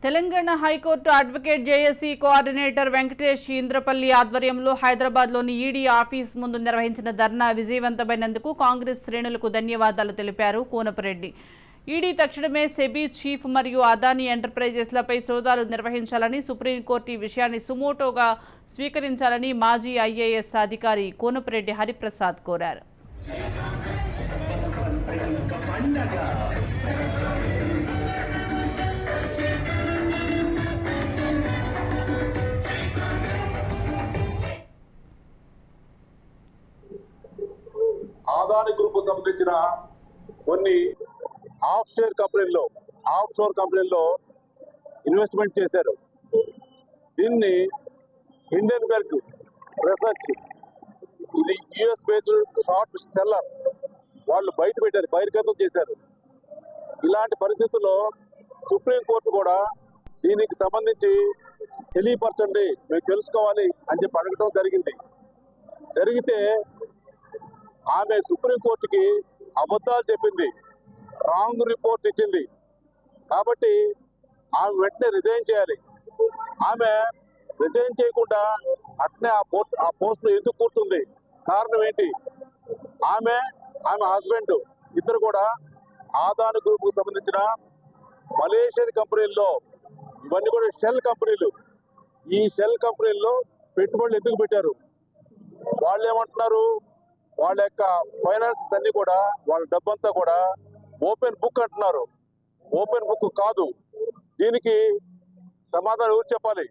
Telangana high court advocate JAC coordinator Venkatesh Indrapalli ఆధ్వర్యంలో హైదరాబాద్లోని ED office ముందు నిర్వహించిన ధర్నా విజయవంతమైనందుకు కాంగ్రెస్ శ్రేణులకు ధన్యవాదాలు తెలిపారు కోనపరెడ్డి. ఈడీ తక్షణమే సెబీ చీఫ్ మరియు అదానీ ఎంటర్ప్రైజెస్లపై సోదాలు నిర్వహించాలని, సుప్రీంకోర్టు ఈ విషయాన్ని సుమోటోగా స్వీకరించాలని మాజీ ఐఏఎస్ అధికారి కోనపరెడ్డి హరిప్రసాద్ కోరారు. అదానీ గ్రూప్ సంబంధించిన కొన్ని ఆఫ్షోర్ కంపెనీల్లో ఇన్వెస్ట్మెంట్ చేశారు. దీన్ని హిండెన్బర్గ్ రీసెర్చ్, ఇది యుఎస్ బేస్డ్ షార్ట్ సెల్లర్, వాళ్ళు బహిర్గతం చేశారు. ఇలాంటి పరిస్థితుల్లో సుప్రీంకోర్టు కూడా దీనికి సంబంధించి తెలియపరచండి, మేము తెలుసుకోవాలి అని చెప్పి అడగటం జరిగితే ఆమె సుప్రీంకోర్టుకి అబద్ధాలు చెప్పింది, రాంగ్ రిపోర్ట్ ఇచ్చింది. కాబట్టి ఆమె వెంటనే రిజైన్ చేయాలి. ఆమె రిజైన్ చేయకుండా అట్నే ఆ పోస్టులో ఎందుకు కూర్చుంది? కారణం ఏంటి? ఆమె హస్బెండ్ ఇద్దరు కూడా అదానీ గ్రూప్కు సంబంధించిన మలేషియన్ కంపెనీల్లో, ఇవన్నీ కూడా షెల్ కంపెనీలు, ఈ షెల్ కంపెనీల్లో పెట్టుబడులు ఎందుకు పెట్టారు? వాళ్ళు ఏమంటున్నారు? వాళ్ళ యొక్క ఫైనాన్సెస్ అన్ని కూడా, వాళ్ళ డబ్బంతా కూడా ఓపెన్ బుక్ అంటున్నారు. ఓపెన్ బుక్ కాదు. దీనికి సమాధానం ఎవరు చెప్పాలి?